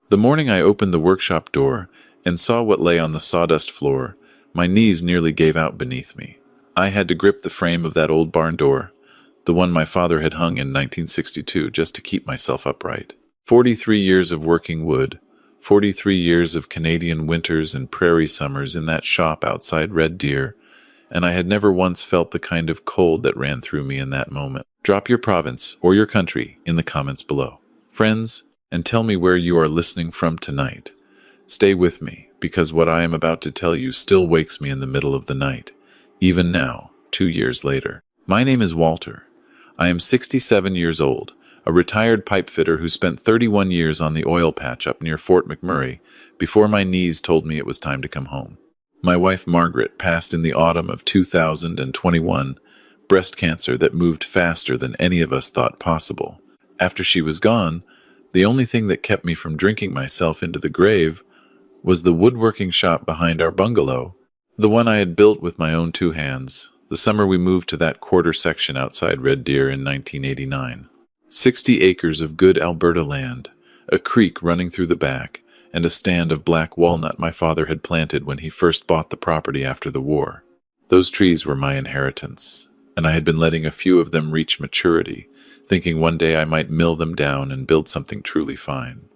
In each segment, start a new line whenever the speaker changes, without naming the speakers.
The morning I opened the workshop door and saw what lay on the sawdust floor, my knees nearly gave out beneath me. I had to grip the frame of that old barn door, the one my father had hung in 1962, just to keep myself upright. 43 years of working wood, 43 years of Canadian winters and prairie summers in that shop outside Red Deer, and I had never once felt the kind of cold that ran through me in that moment. Drop your province or your country in the comments below, friends, and tell me where you are listening from tonight. Stay with me, because what I am about to tell you still wakes me in the middle of the night, even now, 2 years later. My name is Walter. I am 67 years old, a retired pipe fitter who spent 31 years on the oil patch up near Fort McMurray before my knees told me it was time to come home. My wife Margaret passed in the autumn of 2021, breast cancer that moved faster than any of us thought possible. After she was gone, the only thing that kept me from drinking myself into the grave was the woodworking shop behind our bungalow, the one I had built with my own 2 hands, the summer we moved to that quarter section outside Red Deer in 1989. 60 acres of good Alberta land, a creek running through the back, and a stand of black walnut my father had planted when he first bought the property after the war. Those trees were my inheritance, and I had been letting a few of them reach maturity, thinking one day I might mill them down and build something truly fine.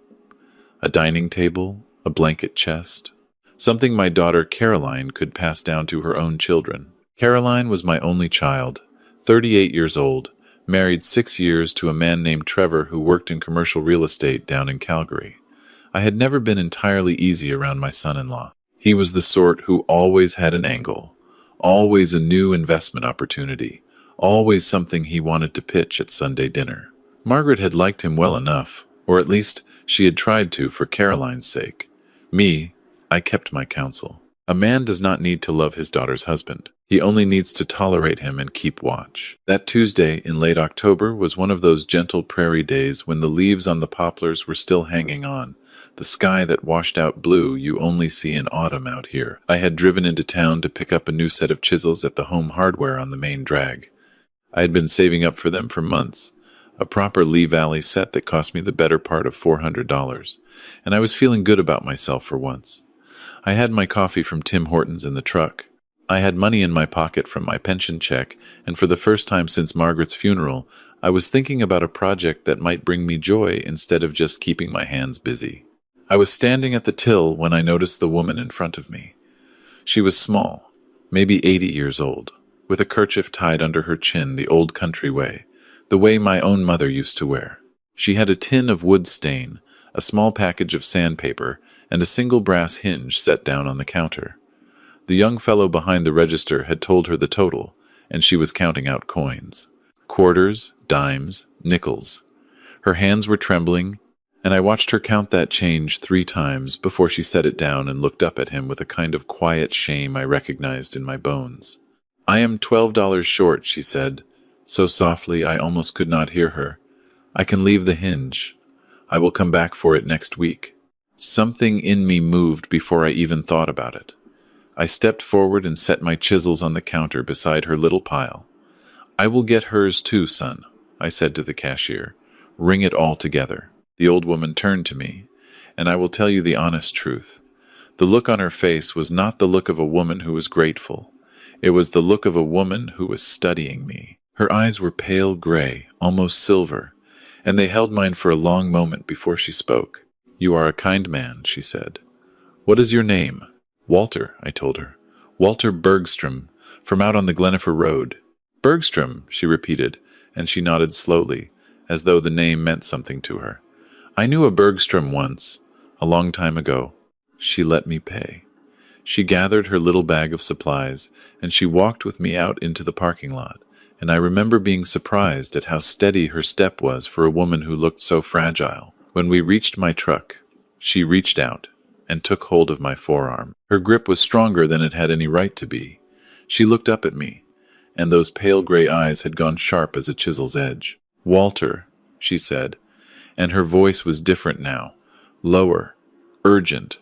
A dining table, a blanket chest, something my daughter Caroline could pass down to her own children. Caroline was my only child, 38 years old, married 6 years to a man named Trevor who worked in commercial real estate down in Calgary. I had never been entirely easy around my son-in-law. He was the sort who always had an angle, always a new investment opportunity, always something he wanted to pitch at Sunday dinner. Margaret had liked him well enough, or at least she had tried to for Caroline's sake. Me, I kept my counsel. A man does not need to love his daughter's husband. He only needs to tolerate him and keep watch. That Tuesday in late October was one of those gentle prairie days when the leaves on the poplars were still hanging on, the sky that washed out blue you only see in autumn out here. I had driven into town to pick up a new set of chisels at the Home Hardware on the main drag. I had been saving up for them for months, a proper Lee Valley set that cost me the better part of $400, and I was feeling good about myself for once. I had my coffee from Tim Hortons in the truck. I had money in my pocket from my pension check, and for the first time since Margaret's funeral, I was thinking about a project that might bring me joy instead of just keeping my hands busy. I was standing at the till when I noticed the woman in front of me. She was small, maybe 80 years old, with a kerchief tied under her chin the old country way, the way my own mother used to wear. She had a tin of wood stain, a small package of sandpaper, and a single brass hinge set down on the counter. The young fellow behind the register had told her the total, and she was counting out coins. Quarters, dimes, nickels. Her hands were trembling, and I watched her count that change 3 times before she set it down and looked up at him with a kind of quiet shame I recognized in my bones. "I am $12 short," she said, so softly I almost could not hear her. "I can leave the hinge. I will come back for it next week." Something in me moved before I even thought about it. I stepped forward and set my chisels on the counter beside her little pile. "I will get hers too, son," I said to the cashier. "Ring it all together." The old woman turned to me, and I will tell you the honest truth. The look on her face was not the look of a woman who was grateful. It was the look of a woman who was studying me. Her eyes were pale gray, almost silver, and they held mine for a long moment before she spoke. "You are a kind man," she said. "What is your name?" "Walter," I told her. "Walter Bergstrom, from out on the Glenifer Road." "Bergstrom," she repeated, and she nodded slowly, as though the name meant something to her. "I knew a Bergstrom once, a long time ago." She let me pay. She gathered her little bag of supplies, and she walked with me out into the parking lot, and I remember being surprised at how steady her step was for a woman who looked so fragile. When we reached my truck, she reached out and took hold of my forearm. Her grip was stronger than it had any right to be. She looked up at me, and those pale gray eyes had gone sharp as a chisel's edge. "Walter," she said, and her voice was different now, lower, urgent.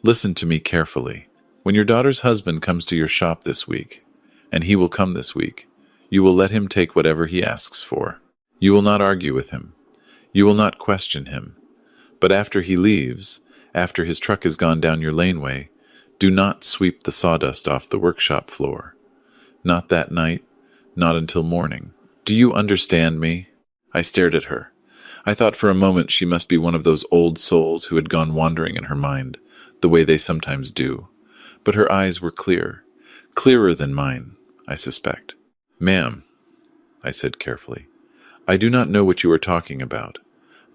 "Listen to me carefully. When your daughter's husband comes to your shop this week, and he will come this week, you will let him take whatever he asks for. You will not argue with him. You will not question him. But after he leaves, after his truck has gone down your laneway, do not sweep the sawdust off the workshop floor. Not that night, not until morning. Do you understand me?" I stared at her. I thought for a moment she must be one of those old souls who had gone wandering in her mind, the way they sometimes do. But her eyes were clear, clearer than mine, I suspect. "Ma'am," I said carefully, "I do not know what you are talking about.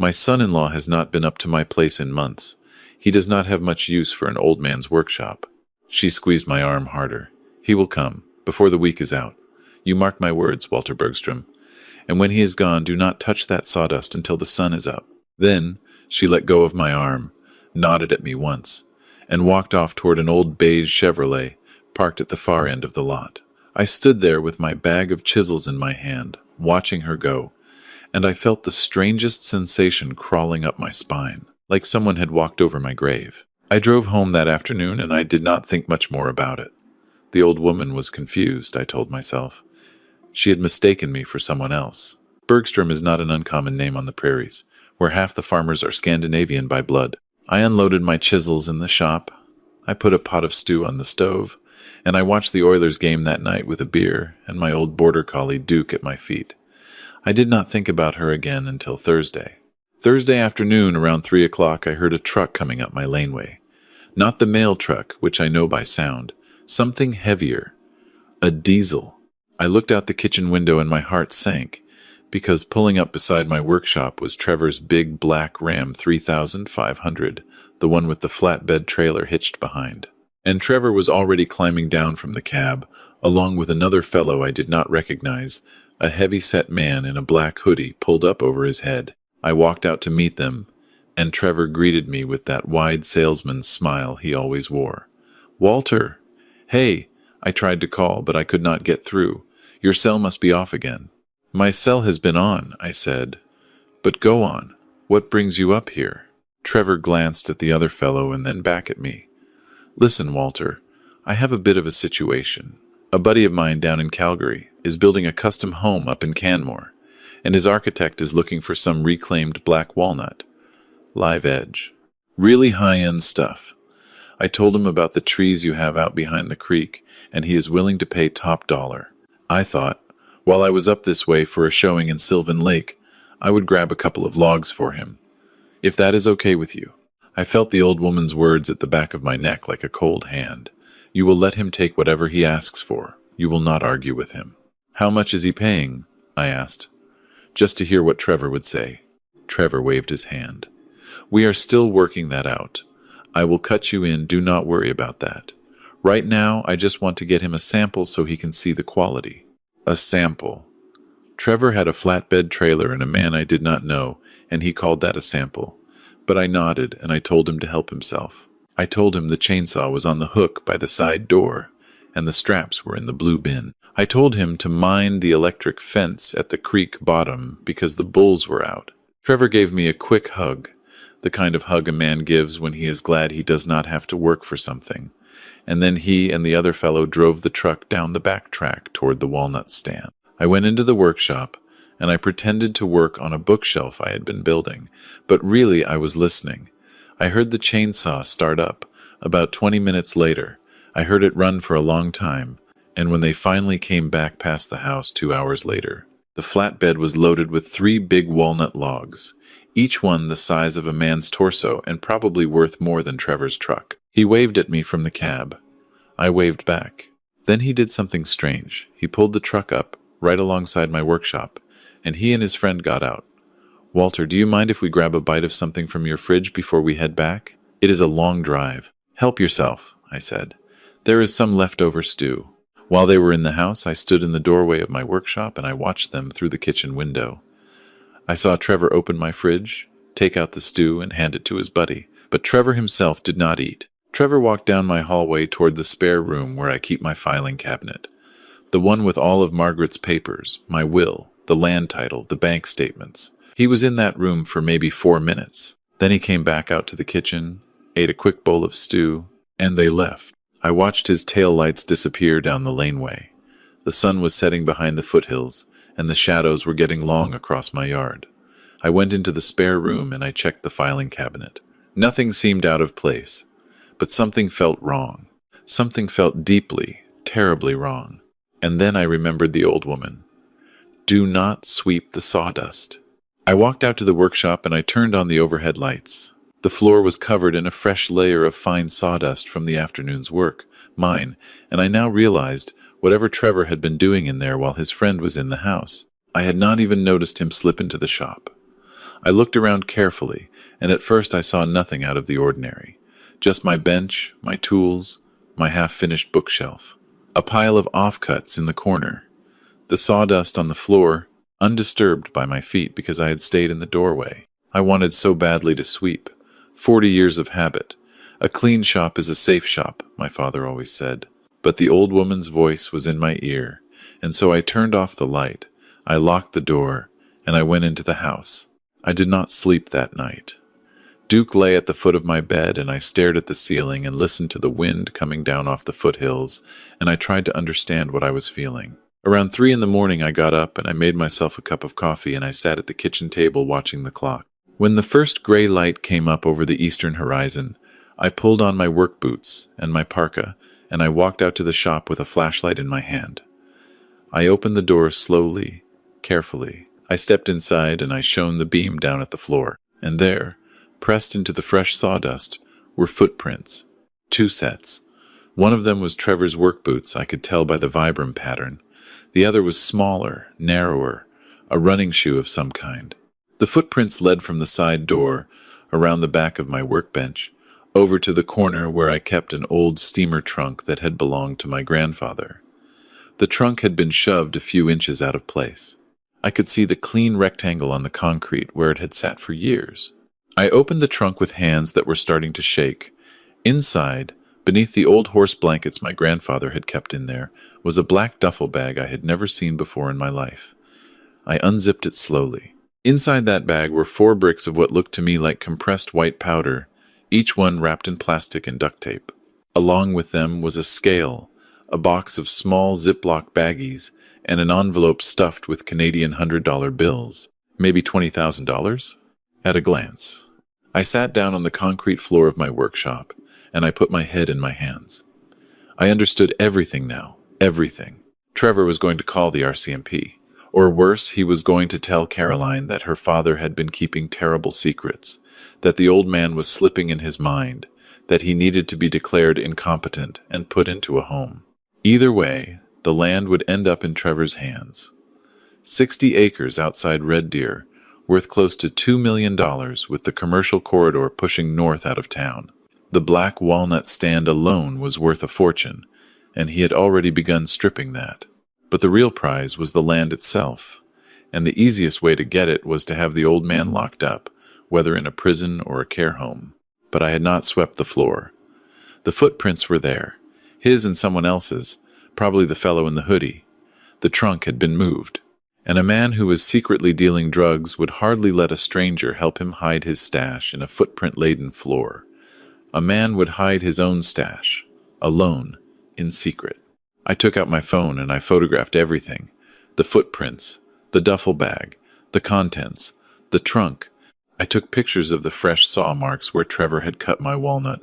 My son-in-law has not been up to my place in months. He does not have much use for an old man's workshop." She squeezed my arm harder. "He will come, before the week is out. You mark my words, Walter Bergstrom. And when he is gone, do not touch that sawdust until the sun is up." Then she let go of my arm, nodded at me once, and walked off toward an old beige Chevrolet parked at the far end of the lot. I stood there with my bag of chisels in my hand, watching her go, and I felt the strangest sensation crawling up my spine, like someone had walked over my grave. I drove home that afternoon, and I did not think much more about it. The old woman was confused, I told myself. She had mistaken me for someone else. Bergstrom is not an uncommon name on the prairies, where half the farmers are Scandinavian by blood. I unloaded my chisels in the shop. I put a pot of stew on the stove, and I watched the Oilers game that night with a beer and my old border collie Duke at my feet. I did not think about her again until Thursday. Thursday afternoon, around 3 o'clock, I heard a truck coming up my laneway. Not the mail truck, which I know by sound. Something heavier. A diesel. I looked out the kitchen window and my heart sank, because pulling up beside my workshop was Trevor's big black Ram 3500, the one with the flatbed trailer hitched behind. And Trevor was already climbing down from the cab, along with another fellow I did not recognize, a heavy-set man in a black hoodie pulled up over his head. I walked out to meet them, and Trevor greeted me with that wide salesman's smile he always wore. "Walter!" "Hey!" I tried to call, but I could not get through. "Your cell must be off again." "My cell has been on," I said. "But go on. What brings you up here?" Trevor glanced at the other fellow and then back at me. "Listen, Walter, I have a bit of a situation. A buddy of mine down in Calgary is building a custom home up in Canmore, and his architect is looking for some reclaimed black walnut. Live edge. Really high-end stuff. I told him about the trees you have out behind the creek, and he is willing to pay top dollar. I thought, while I was up this way for a showing in Sylvan Lake, I would grab a couple of logs for him. If that is okay with you." I felt the old woman's words at the back of my neck like a cold hand. "You will let him take whatever he asks for. You will not argue with him." "How much is he paying?" I asked, just to hear what Trevor would say. Trevor waved his hand. "We are still working that out. I will cut you in, do not worry about that. Right now, I just want to get him a sample so he can see the quality." A sample. Trevor had a flatbed trailer and a man I did not know, and he called that a sample. But I nodded, and I told him to help himself. I told him the chainsaw was on the hook by the side door, and the straps were in the blue bin. I told him to mind the electric fence at the creek bottom because the bulls were out. Trevor gave me a quick hug, the kind of hug a man gives when he is glad he does not have to work for something. And then he and the other fellow drove the truck down the back track toward the walnut stand. I went into the workshop, and I pretended to work on a bookshelf I had been building, but really I was listening. I heard the chainsaw start up. About 20 minutes later, I heard it run for a long time, and when they finally came back past the house 2 hours later, the flatbed was loaded with 3 big walnut logs, each one the size of a man's torso and probably worth more than Trevor's truck. He waved at me from the cab. I waved back. Then he did something strange. He pulled the truck up, right alongside my workshop, and he and his friend got out. "Walter, do you mind if we grab a bite of something from your fridge before we head back? It is a long drive." "Help yourself," I said. "There is some leftover stew." While they were in the house, I stood in the doorway of my workshop and I watched them through the kitchen window. I saw Trevor open my fridge, take out the stew, and hand it to his buddy. But Trevor himself did not eat. Trevor walked down my hallway toward the spare room where I keep my filing cabinet. The one with all of Margaret's papers, my will, the land title, the bank statements. He was in that room for maybe 4 minutes. Then he came back out to the kitchen, ate a quick bowl of stew, and they left. I watched his tail lights disappear down the laneway. The sun was setting behind the foothills, and the shadows were getting long across my yard. I went into the spare room and I checked the filing cabinet. Nothing seemed out of place, but something felt wrong. Something felt deeply, terribly wrong. And then I remembered the old woman. Do not sweep the sawdust. I walked out to the workshop and I turned on the overhead lights. The floor was covered in a fresh layer of fine sawdust from the afternoon's work, mine, and I now realized whatever Trevor had been doing in there while his friend was in the house. I had not even noticed him slip into the shop. I looked around carefully, and at first I saw nothing out of the ordinary. Just my bench, my tools, my half-finished bookshelf. A pile of offcuts in the corner. The sawdust on the floor, undisturbed by my feet because I had stayed in the doorway. I wanted so badly to sweep. 40 years of habit. A clean shop is a safe shop, my father always said. But the old woman's voice was in my ear, and so I turned off the light. I locked the door, and I went into the house. I did not sleep that night. Duke lay at the foot of my bed, and I stared at the ceiling and listened to the wind coming down off the foothills, and I tried to understand what I was feeling. Around 3 in the morning I got up and I made myself a cup of coffee and I sat at the kitchen table watching the clock. When the first gray light came up over the eastern horizon, I pulled on my work boots and my parka, and I walked out to the shop with a flashlight in my hand. I opened the door slowly, carefully. I stepped inside and I shone the beam down at the floor, and there, pressed into the fresh sawdust, were footprints. 2 sets. One of them was Trevor's work boots, I could tell by the Vibram pattern. The other was smaller, narrower, a running shoe of some kind. The footprints led from the side door, around the back of my workbench, over to the corner where I kept an old steamer trunk that had belonged to my grandfather. The trunk had been shoved a few inches out of place. I could see the clean rectangle on the concrete where it had sat for years. I opened the trunk with hands that were starting to shake. Inside, beneath the old horse blankets my grandfather had kept in there, was a black duffel bag I had never seen before in my life. I unzipped it slowly. Inside that bag were 4 bricks of what looked to me like compressed white powder, each one wrapped in plastic and duct tape. Along with them was a scale, a box of small Ziploc baggies, and an envelope stuffed with Canadian $100 bills, maybe $20,000? At a glance. I sat down on the concrete floor of my workshop, and I put my head in my hands. I understood everything now, everything. Trevor was going to call the RCMP. Or worse, he was going to tell Caroline that her father had been keeping terrible secrets, that the old man was slipping in his mind, that he needed to be declared incompetent and put into a home. Either way, the land would end up in Trevor's hands. 60 acres outside Red Deer, worth close to $2 million, with the commercial corridor pushing north out of town. The black walnut stand alone was worth a fortune, and he had already begun stripping that. But the real prize was the land itself, and the easiest way to get it was to have the old man locked up, whether in a prison or a care home. But I had not swept the floor. The footprints were there, his and someone else's, probably the fellow in the hoodie. The trunk had been moved, and a man who was secretly dealing drugs would hardly let a stranger help him hide his stash in a footprint-laden floor. A man would hide his own stash, alone, in secret. I took out my phone and I photographed everything. The footprints, the duffel bag, the contents, the trunk. I took pictures of the fresh saw marks where Trevor had cut my walnut,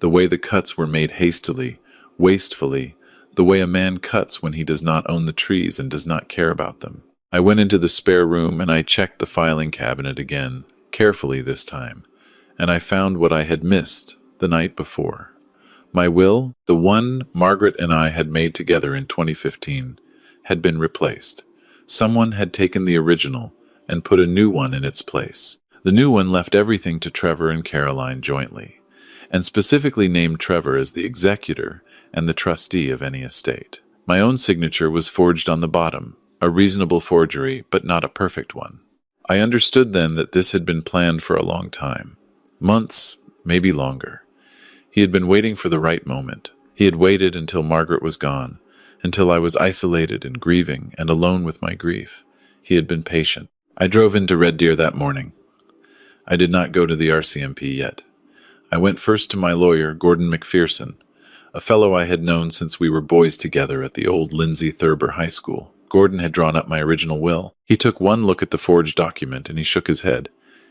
the way the cuts were made hastily, wastefully, the way a man cuts when he does not own the trees and does not care about them. I went into the spare room and I checked the filing cabinet again, carefully this time, and I found what I had missed the night before. My will, the one Margaret and I had made together in 2015, had been replaced. Someone had taken the original and put a new one in its place. The new one left everything to Trevor and Caroline jointly, and specifically named Trevor as the executor and the trustee of any estate. My own signature was forged on the bottom, a reasonable forgery, but not a perfect one. I understood then that this had been planned for a long time. Months, maybe longer. He had been waiting for the right moment. He had waited until Margaret was gone, until I was isolated and grieving and alone with my grief. He had been patient. I drove into Red Deer that morning. I did not go to the RCMP yet. I went first to my lawyer, Gordon McPherson, a fellow I had known since we were boys together at the old Lindsay Thurber High School. Gordon had drawn up my original will. He took one look at the forged document and he shook his head.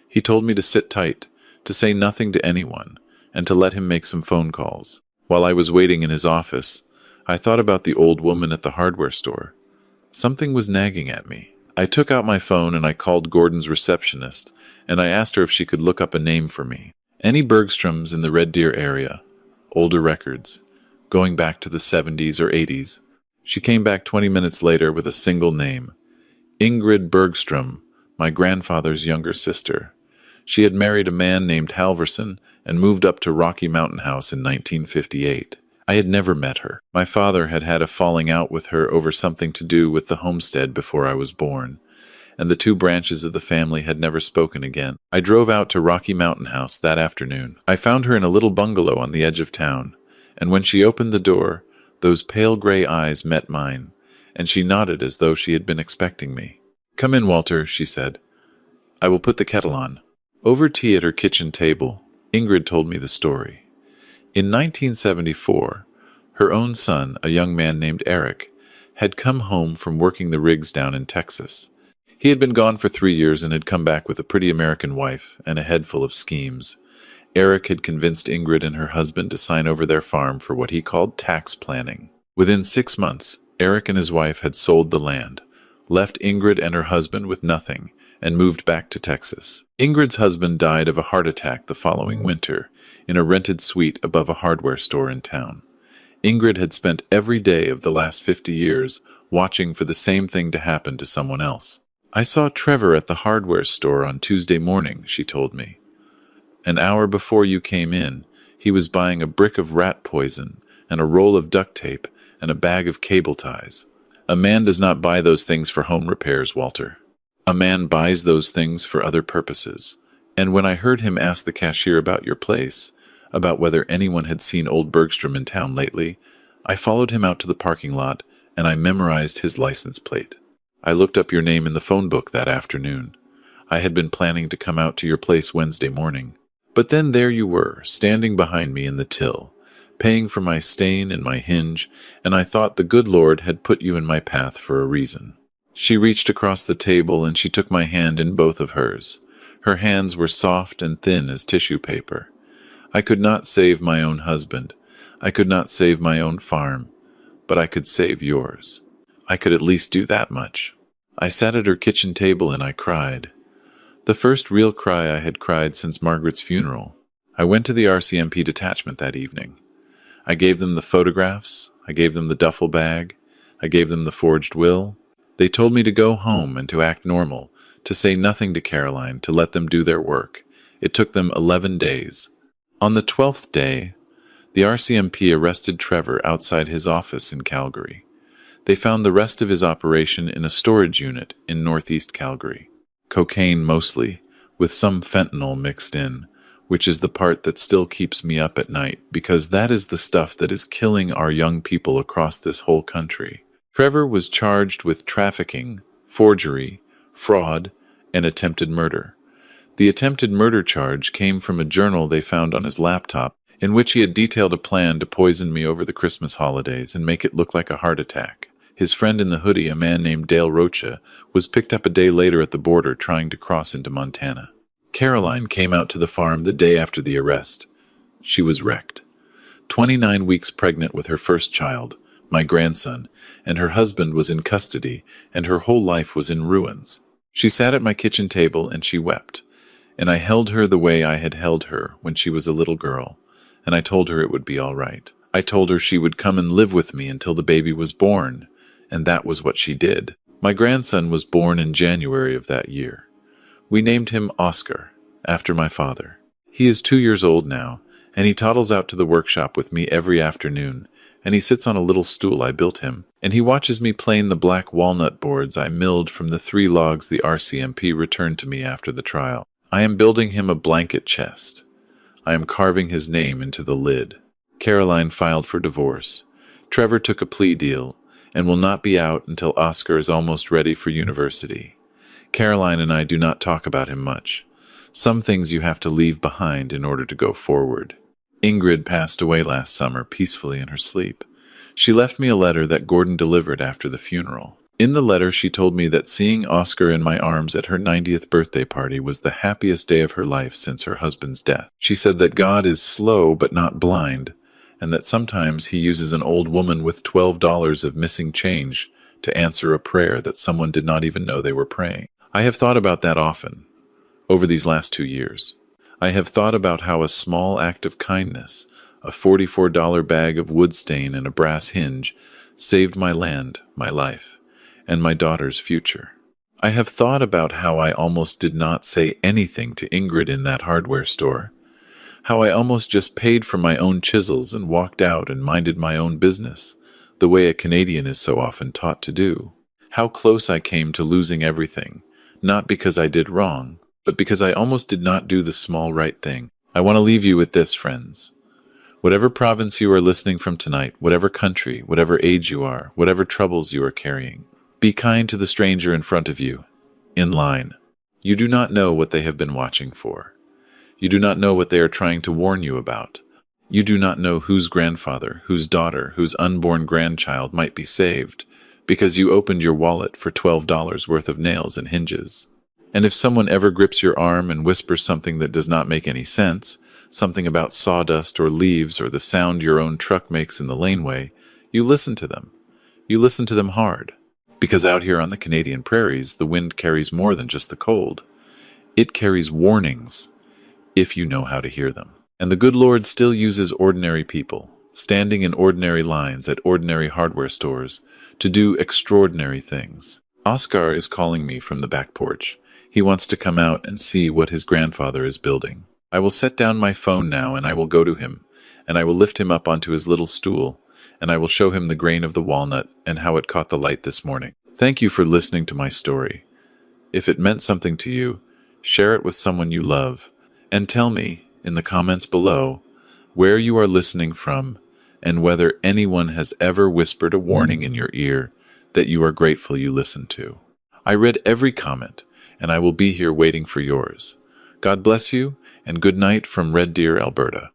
He told me to sit tight, to say nothing to anyone, and to let him make some phone calls. While I was waiting in his office, I thought about the old woman at the hardware store. Something was nagging at me. I took out my phone and I called Gordon's receptionist, and I asked her if she could look up a name for me. Any Bergstroms in the Red Deer area. Older records. Going back to the 70s or 80s. She came back 20 minutes later with a single name. Ingrid Bergstrom, my grandfather's younger sister. She had married a man named Halverson and moved up to Rocky Mountain House in 1958. I had never met her. My father had had a falling out with her over something to do with the homestead before I was born, and the two branches of the family had never spoken again. I drove out to Rocky Mountain House that afternoon. I found her in a little bungalow on the edge of town, and when she opened the door, those pale gray eyes met mine, and she nodded as though she had been expecting me. "Come in, Walter," she said. "I will put the kettle on." Over tea at her kitchen table, Ingrid told me the story. In 1974, her own son, a young man named Eric, had come home from working the rigs down in Texas. He had been gone for 3 years and had come back with a pretty American wife and a head full of schemes. Eric had convinced Ingrid and her husband to sign over their farm for what he called tax planning. Within 6 months, Eric and his wife had sold the land, left Ingrid and her husband with nothing, and moved back to Texas. Ingrid's husband died of a heart attack the following winter, in a rented suite above a hardware store in town. Ingrid had spent every day of the last 50 years watching for the same thing to happen to someone else. "I saw Trevor at the hardware store on Tuesday morning," she told me. "An hour before you came in, he was buying a brick of rat poison and a roll of duct tape and a bag of cable ties. A man does not buy those things for home repairs, Walter. A man buys those things for other purposes. And when I heard him ask the cashier about your place, about whether anyone had seen old Bergstrom in town lately, I followed him out to the parking lot, and I memorized his license plate. I looked up your name in the phone book that afternoon. I had been planning to come out to your place Wednesday morning. But then there you were, standing behind me in the till, paying for my stain and my hinge, and I thought the good Lord had put you in my path for a reason." She reached across the table and she took my hand in both of hers. Her hands were soft and thin as tissue paper. I could not save my own husband. I could not save my own farm, but I could save yours. I could at least do that much. I sat at her kitchen table and I cried. The first real cry I had cried since Margaret's funeral. I went to the RCMP detachment that evening. I gave them the photographs. I gave them the duffel bag. I gave them the forged will. They told me to go home and to act normal, to say nothing to Caroline, to let them do their work. It took them 11 days. On the 12th day, the RCMP arrested Trevor outside his office in Calgary. They found the rest of his operation in a storage unit in northeast Calgary. Cocaine mostly, with some fentanyl mixed in, which is the part that still keeps me up at night, because that is the stuff that is killing our young people across this whole country. Trevor was charged with trafficking, forgery, fraud, and attempted murder. The attempted murder charge came from a journal they found on his laptop, in which he had detailed a plan to poison me over the Christmas holidays and make it look like a heart attack. His friend in the hoodie, a man named Dale Rocha, was picked up a day later at the border trying to cross into Montana. Caroline came out to the farm the day after the arrest. She was wrecked. 29 weeks pregnant with her first child, my grandson, and her husband was in custody, and her whole life was in ruins. She sat at my kitchen table and she wept, and I held her the way I had held her when she was a little girl, and I told her it would be all right. I told her she would come and live with me until the baby was born, and that was what she did. My grandson was born in January of that year. We named him Oscar, after my father. He is 2 years old now, and he toddles out to the workshop with me every afternoon, and he sits on a little stool I built him, and he watches me plane the black walnut boards I milled from the 3 logs the RCMP returned to me after the trial. I am building him a blanket chest. I am carving his name into the lid. Caroline filed for divorce. Trevor took a plea deal and will not be out until Oscar is almost ready for university. Caroline and I do not talk about him much. Some things you have to leave behind in order to go forward. Ingrid passed away last summer peacefully in her sleep. She left me a letter that Gordon delivered after the funeral. In the letter, she told me that seeing Oscar in my arms at her 90th birthday party was the happiest day of her life since her husband's death. She said that God is slow but not blind, and that sometimes he uses an old woman with $12 of missing change to answer a prayer that someone did not even know they were praying. I have thought about that often over these last 2 years. I have thought about how a small act of kindness, a $44 bag of wood stain and a brass hinge, saved my land, my life, and my daughter's future. I have thought about how I almost did not say anything to Ingrid in that hardware store, how I almost just paid for my own chisels and walked out and minded my own business, the way a Canadian is so often taught to do. How close I came to losing everything, not because I did wrong, but because I almost did not do the small right thing. I want to leave you with this, friends. Whatever province you are listening from tonight, whatever country, whatever age you are, whatever troubles you are carrying, be kind to the stranger in front of you, in line. You do not know what they have been watching for. You do not know what they are trying to warn you about. You do not know whose grandfather, whose daughter, whose unborn grandchild might be saved because you opened your wallet for $12 worth of nails and hinges. And if someone ever grips your arm and whispers something that does not make any sense, something about sawdust or leaves or the sound your own truck makes in the laneway, you listen to them. You listen to them hard. Because out here on the Canadian prairies, the wind carries more than just the cold. It carries warnings, if you know how to hear them. And the good Lord still uses ordinary people, standing in ordinary lines at ordinary hardware stores, to do extraordinary things. Oscar is calling me from the back porch. He wants to come out and see what his grandfather is building. I will set down my phone now and I will go to him, and I will lift him up onto his little stool, and I will show him the grain of the walnut and how it caught the light this morning. Thank you for listening to my story. If it meant something to you, share it with someone you love, and tell me in the comments below where you are listening from and whether anyone has ever whispered a warning in your ear that you are grateful you listened to. I read every comment, and I will be here waiting for yours. God bless you, and good night from Red Deer, Alberta.